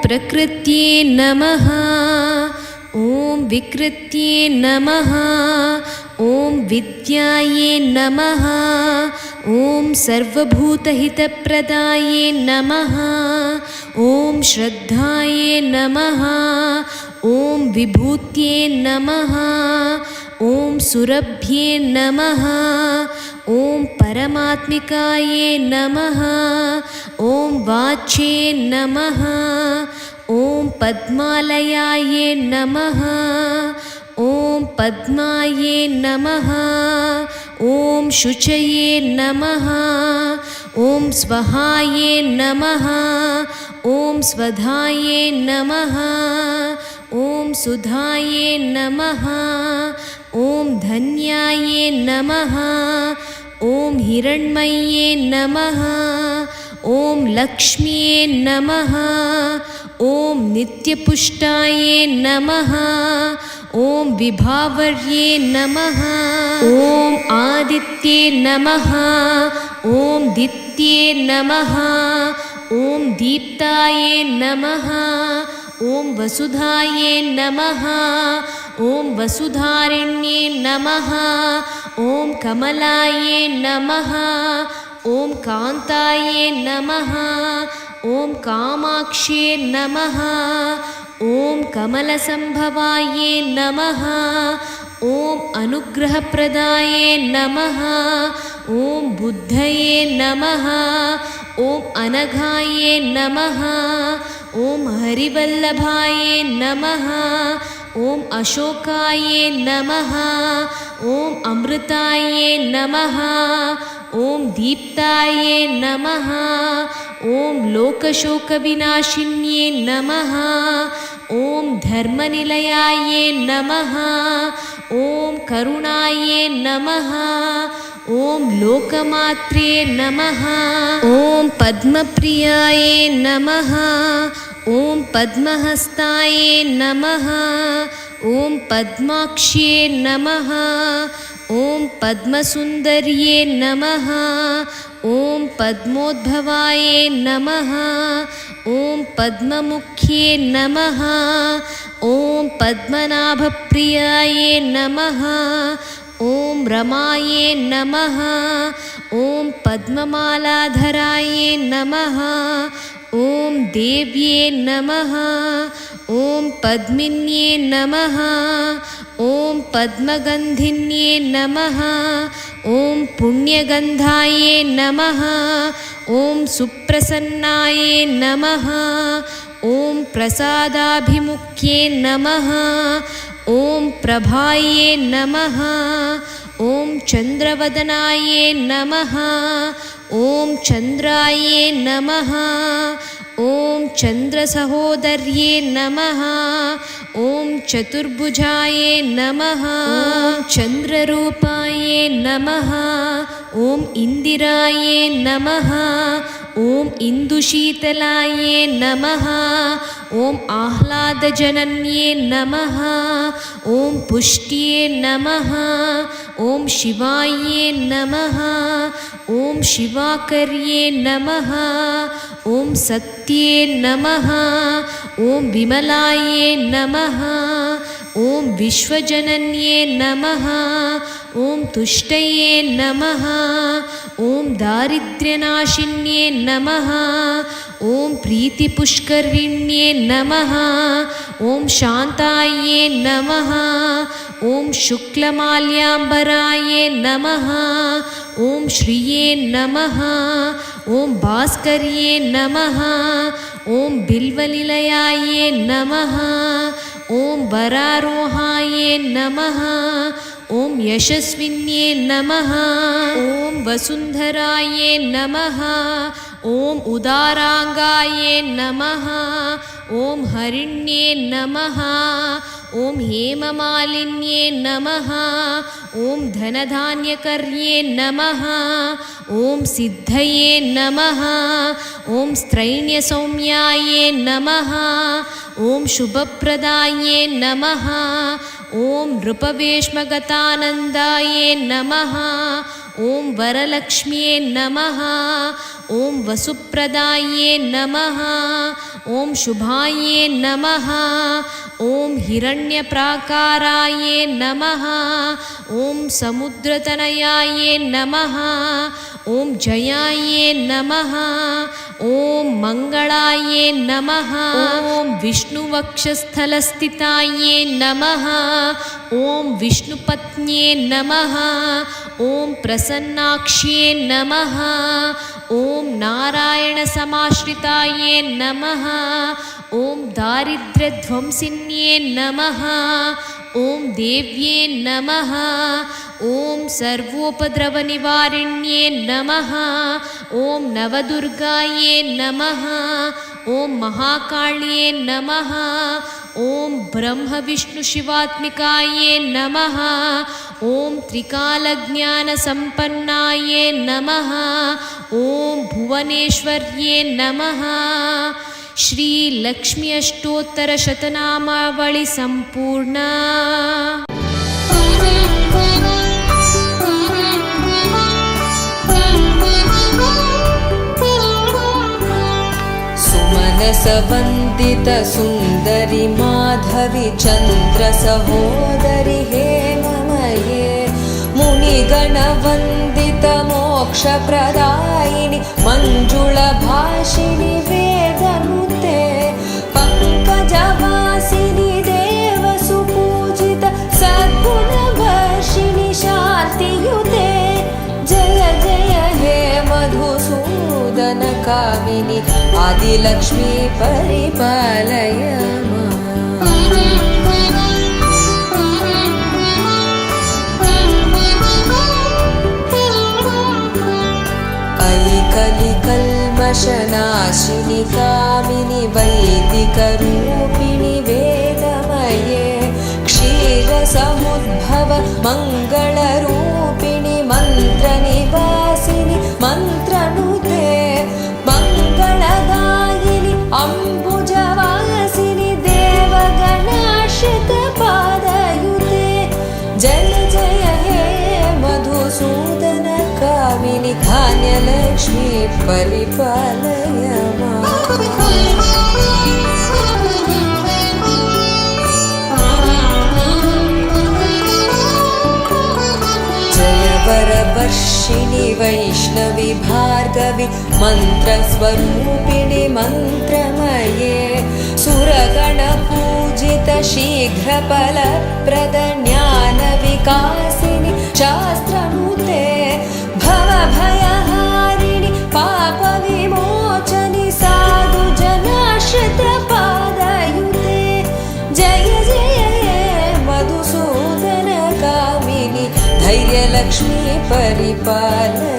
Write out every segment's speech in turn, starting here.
प्रकृत्ये नमः। ॐ विकृत्ये नमः। ॐ विद्याये नमः। ॐ सर्वभूतहितप्रदाये नमः। ॐ श्रद्धाये नमः। ॐ विभूत्ये नमः। ॐ सुरभ्ये नमः। ॐ परमात्मिकाये नमः। ॐ वाच्ये नमः। ॐ पद्मालयाये नमः। ॐ पद्माये नमः। ॐ शुचये नमः। ॐ स्वहाये नमः। ॐ स्वधाये नमः। ॐ सुधाये नमः। ॐ धन्याये नमः। ॐ हिरण्मये नमः। ॐ लक्ष्म्ये नमः। ॐ नित्यपुष्टाये नमः। ॐ विभावर्ये नमः। ॐ आदित्ये नमः। ॐ दित्ये नमः। ॐ दीप्ताये नमः। ॐ वसुधाये नमः। ॐ वसुधारिण्ये नमः। ॐ कमलाये नमः। ॐ कान्ताये नमः। ॐ कामाक्ष्ये नमः। ॐ कमलसम्भवाये नमः। ॐ अनुग्रहप्रदाये नमः। ॐ बुद्धये नमः। ॐ अनघाये नमः। ॐ हरिवल्लभाये नमः। ॐ अशोकाये नमः। ॐ अमृताये नमः। ॐ दीप्ताये नमः। ॐ लोकशोकविनाशिन्ये नमः। ॐ धर्मनिलयाये नमः। ॐ करुणाये नमः। ॐ लोकमात्रे नमः। ॐ पद्मप्रियाये नमः। ॐ पद्महस्ताये नमः। ॐ पद्माक्ष्ये नमः। ॐ पद्मसुन्दर्ये नमः। ॐ पद्मोद्भवाये नमः। ॐ पद्ममुख्ये नमः। ॐ पद्मनाभप्रियाये नमः। ॐ रमाये नमः। ॐ पद्ममालाधराये नमः। ॐ देव्ये नमः। ॐ पद्मिन्ये नमः। ॐ पद्मगन्धिन्ये नमः। ॐ पुण्यगन्धाये नमः। ॐ सुप्रसन्नाये नमः। ॐ प्रसादाभिमुख्ये नमः। ॐ प्रभाये नमः। ॐ चन्द्रवदनाये नमः। ॐ चन्द्राये नमः। ॐ चन्द्रसहोदर्ये नमः। ॐ चतुर्भुजाये नमः। ॐ चन्द्ररूपाये नमः। ॐ इन्दिराये नमः। ॐ इन्दुशीतलाये नमः। ॐ आह्लादजनन्ये नमः। ॐ पुष्ट्ये नमः। ॐ शिवाये नमः। ॐ शिवाकर्ये नमः। ॐ सत्ये नमः। ॐ विमलाये नमः। ॐ विश्वजनन्ये नमः। ॐ तुष्टये नमः। ॐ दारिद्र्यनाशिन्ये नमः। ॐ प्रीतिपुष्करिण्ये नमः। ॐ शान्ताये नमः। ॐ शुक्लमाल्याम्बराये नमः। ॐ श्रिये नमः। ॐ भास्कर्ये नमः। ॐ बिल्वनिलयाये नमः। ॐ वरारोहाये नमः। ॐ यशस्विन्ये नमः। ॐ वसुन्धराये नमः। ॐ उदाराङ्गाये नमः। ॐ हरिण्ये नमः। ॐ हेममालिन्ये नमः। ॐ धनधान्यकर्ये नमः। ॐ सिद्धये नमः। ॐ स्त्रैण्यसौम्याये नमः। ॐ शुभप्रदाये नमः। ॐ नृपवेश्मगतानन्दाये नमः। ॐ वरलक्ष्म्ये नमः। ॐ वसुप्रदाये नमः। ॐ शुभाये नमः ॐ हिरण्यप्राकाराये नमः ॐ समुद्रतनयाये नमः ॐ जयाये नमः ॐ मङ्गलाये नमः ॐ विष्णुवक्षस्थलस्थिताये नमः ॐ विष्णुपत्न्ये नमः ॐ प्रसन्नाक्ष्ये नमः ॐ नारायणसमाश्रिताये नमः ॐ दारिद्र्यध्वंसिन्ये नमः ॐ देव्ये नमः ॐ सर्वोपद्रवनिवारिण्ये नमः ॐ नवदुर्गाये नमः ॐ महाकाल्ये नमः ॐ ब्रह्मविष्णुशिवात्मिकाये नमः ॐ त्रिकालज्ञानसम्पन्नाये नमः ॐ भुवनेश्वर्ये नमः श्रीलक्ष्मी अष्टोत्तरशतनामावळि सम्पूर्णा। सुमनसवन्दित सुन्दरि माधवि चन्द्र सहोदरि हेममये मुनिगणवन्दित मोक्षप्रदायिनि मञ्जुळभाषिणि वेदनुते पङ्कजवासिनि देवसुपूजित सद्गुणवर्षिणि शान्तियुते जय जय हे मधुसूदन कामिनि आदिलक्ष्मी परिपालय कलिकल्मषनाशिनि कामिनि वैदिकरूपिणि वेदमये क्षीरसमुद्भव मङ्गलरूपिणि मन्त्रनिवासिनि मन्त्रनुते मङ्गलदायिनि अम्बुजवासिनि देवगणाश्रितपादयुते जय जय हे मधुसूदन कामिनि धान्यलक्ष्मी परिपालय जय वरवर्षिणि वैष्णवि भार्गवि मन्त्रस्वरूपिणि मन्त्रमये सुरगणपूजित शीघ्रफलप्रद ज्ञानविकासिनि शास्त्रनुते भवभयहारिणि पापविमोचनि साधुजनाश्रितपादयुते जय जय मधुसूदन कामिनि धैर्यलक्ष्मी परिपालय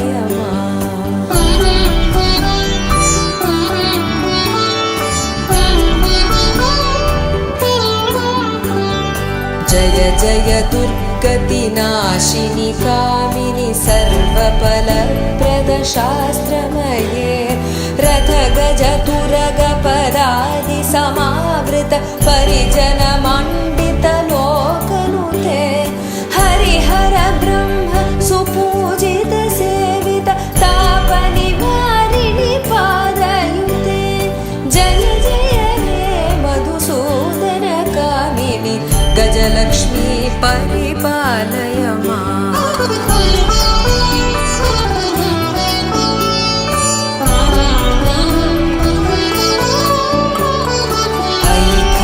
जय जय दुर्गतिनाशिनि कामिनि सर्वफलप्रद शास्त्रमये रथगजतुरगपदादि समावृत परिजनमण्डित लोकनुते हरिहर ब्रह्म सुपूजित सेवित तापनिवारिणि पादयुते जय जय हे मधुसूदन कामिनि गजलक्ष्मी परिपालय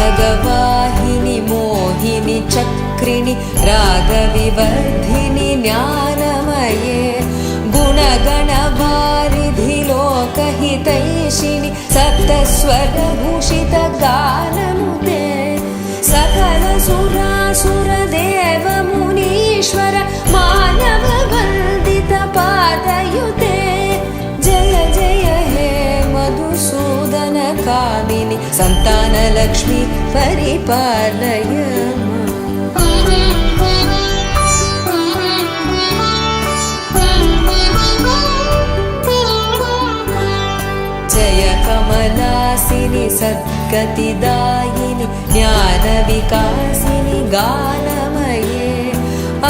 ऐखगवाहिनि मोहिनि चक्रिणि रागविवर्धिनि ज्ञानमये गुणगणवारिधि लोकहितैषिणि सप्तस्वरभूषित गाननुते सकल सुरासुर देव मुनीश्वर मानव वन्दित पादयुते जय जय हे मधुसूदन कामिनि सन्तानलक्ष्मी परिपालय जय कमलासिनि सद्गतिदायिनि ज्ञानविकासिनि गानमये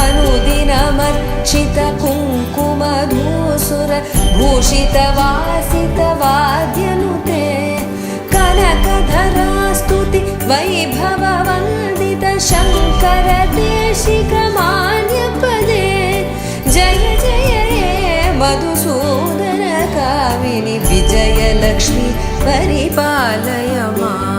अनुदिनमर्चित कुङ्कुमधूसुर भूषितवासितवाद्यनुते कल कनकधरा स्तुति वैभववन्दित शङ्कर देशिकमान्यपदे जय जय हे मधुसूदन कामिनि विजयलक्ष्मी परिपालय माम्।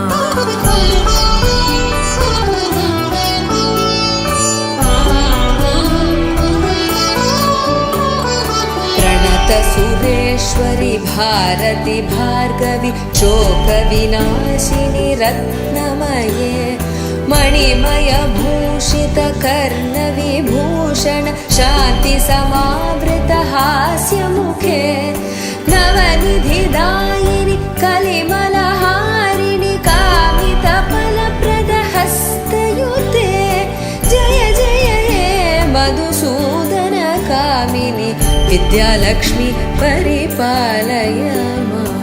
सुरेश्वरि भारति भार्गवि शोकविनाशिनि रत्नमये मणिमय भूषित कर्णविभूषण शान्ति समावृत हास्यमुखे नवनिधिदायिनि कलिमलहारिणि कामितफलप्रद हस्तयुते जय जय हे मधुसूदन कामिनि विद्यालक्ष्मी परिपालय माम्।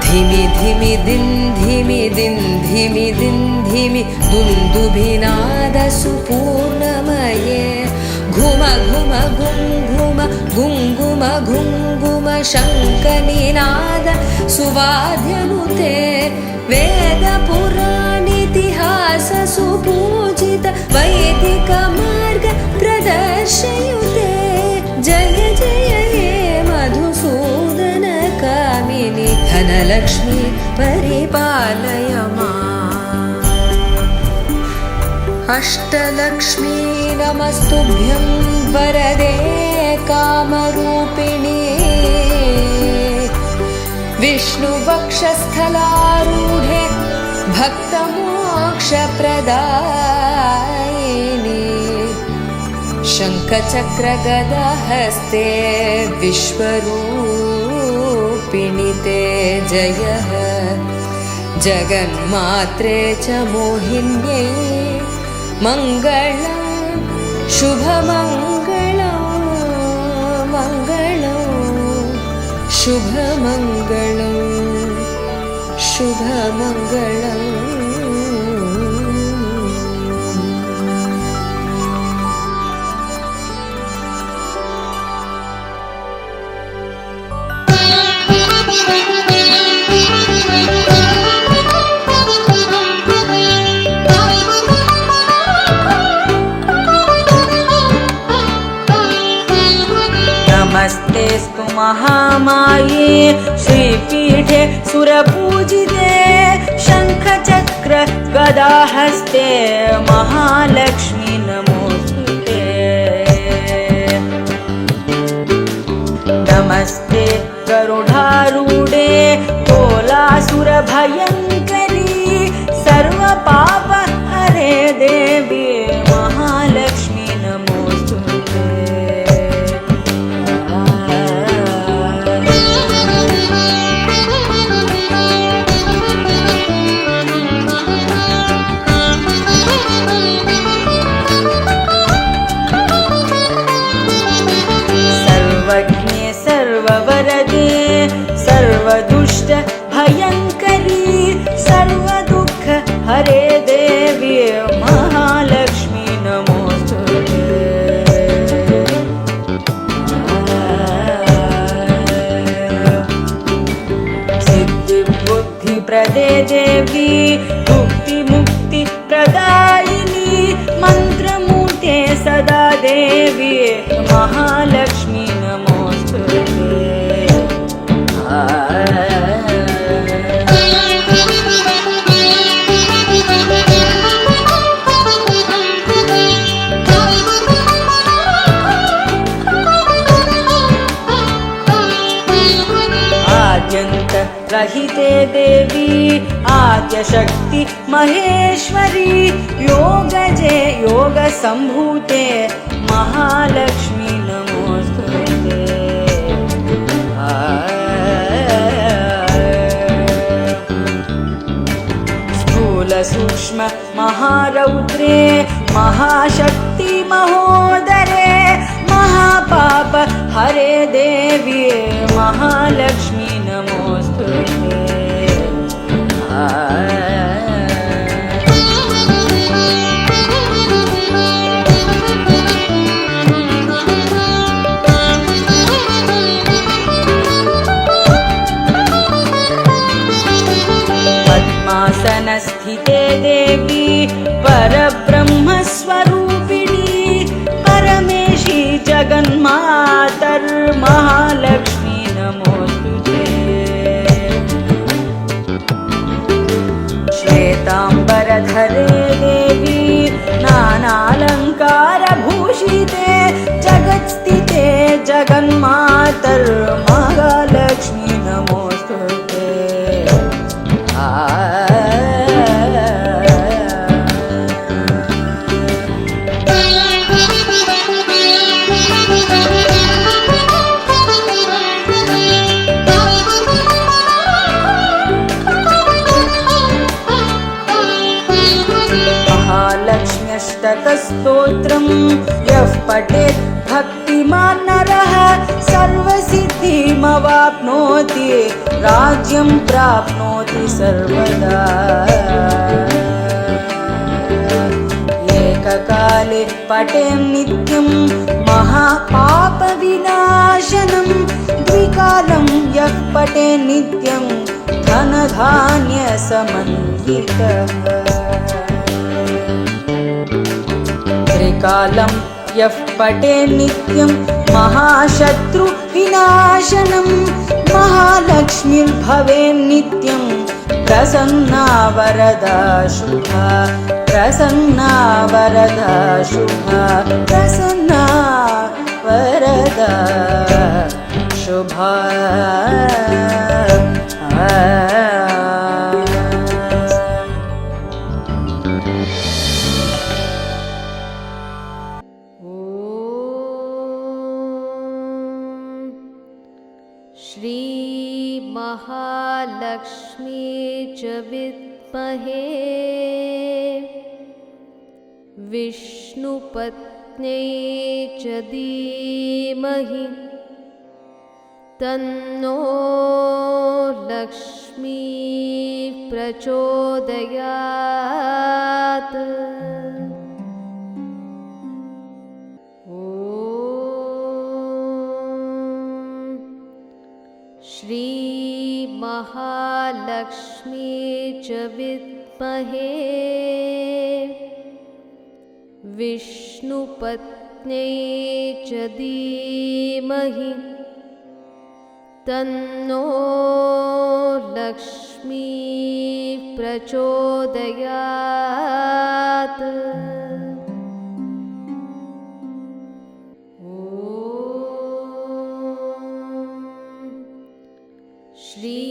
धिमि धिमि दिन् धिमि दिन् धिमि दिन् धिमि दुन्दुभिनाद सुपूर्णमये घुम घुम घुं घुम गुङ्गुम घुङ्गुम शङ्खनिनाद सुवाद्यनुते वेद पुराणेतिहास सुपूजित वैदिक मार्ग प्रदर्शयुते जय जय हे मधुसूदन कामिनि धनलक्ष्मी परिपालय माम्। अष्टलक्ष्मी नमस्तुभ्यं वरदे कामरूपिणी विष्णुवक्षस्थलारूढे भक्तमोक्षप्रदायिनि शङ्खचक्रगदाहस्ते विश्वरूपिणि ते जयः जगन्मात्रे च मोहिन्यै मङ्गलं शुभमङ्गलं मङ्गलं शुभमङ्गलं शुभमङ्गलम्। नमस्तेस्तु महामाये श्रीपीठे सुरपूजिते शङ्खचक्र गदाहस्ते महालक्ष्मी नमोस्तुते। नमस्ते गरुडारूढे कोलासुरभयङ्करी सर्वपाप हरे देवी महालक्ष्मी नमोस्तुते। सर्वज्ञे सर्ववरदे सर्वदुष्ट भयङ्करी सर्वदुःख हरे देवी महालक्ष्मी नमोस्तुते। सिद्धिबुद्धिप्रदे देवी मुक्तिमुक्तिप्रदायिनी मन्त्रमूर्ते सदा देवी महालक्ष्मी नमोस्तुते। आद्यन्त रहिते देवी आद्यशक्ति महेश्वरी योगजे योगसम्भूते महालक्ष्मी नमोस्तुते। स्थूलसूक्ष्म महारौद्रे महाशक्ति महोदरे महापाप हरे देवी महालक्ष्मी नमोस्तुते। जगत्स्थिते जगन्मातर्महालक्ष्मी नमोस्तुते। महालक्ष्म्यष्टकस्तोत्रं यः पठेत् भक्तिमान् नरः सर्वसिद्धिमवाप्नोति राज्यं प्राप्नोति सर्वदा। एककाले पठेन् नित्यं महापापविनाशनं द्विकालं यः पठेन् नित्यं धनधान्यसमन्वितः। त्रिकालं यः पठेन् नित्यं महाशत्रुविनाशनं महालक्ष्मीर्भवेन् नित्यं प्रसन्ना वरदा शुभा। प्रसन्ना वरदा शुभा। प्रसन्ना वरदा शुभा। श्री महालक्ष्मी च विद्महे विष्णुपत्न्यै च धीमहि तन्नो लक्ष्मी प्रचोदयात्। श्री महालक्ष्मी च विद्महे विष्णुपत्न्यै च धीमहि तन्नो लक्ष्मी प्रचोदयात्। श्री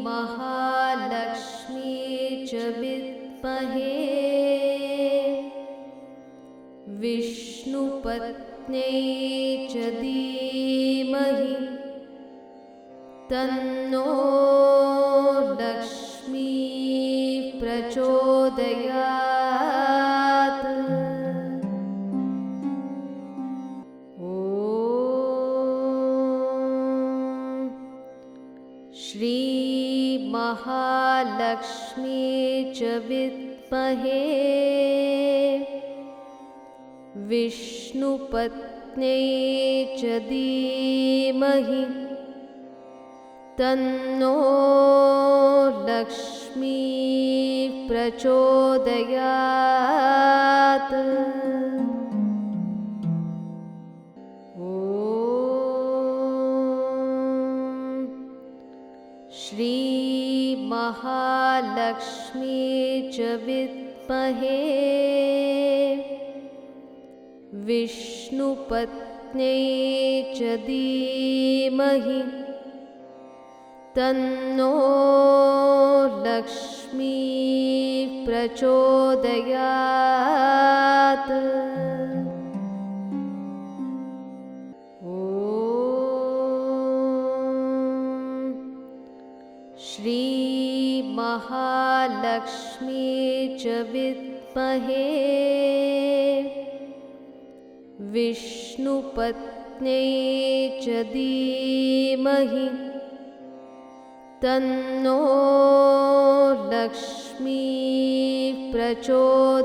महालक्ष्मी च विद्महे विष्णुपत्न्यै च धीमहि तन्नो लक्ष्मी प्रचोदयात्। श्री महालक्ष्मी च विद्महे विष्णुपत्न्यै च धीमहि तन्नो लक्ष्मी प्रचोदयात्। श्री महालक्ष्मी च विद्महे विष्णुपत्न्यै च धीमहि तन्नो लक्ष्मी प्रचोदयात्। श्री महालक्ष्मी च विद्महे विष्णुपत्न्यै च धीमहि तन्नो लक्ष्मी प्रचोदयात्।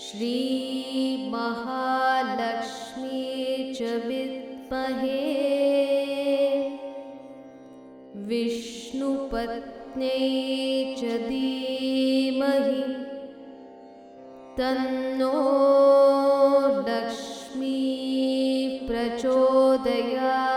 श्री महालक्ष्मी च विद्महे विष्णुपत्न्यै च धीमहि तन्नो लक्ष्मी प्रचोदयात्।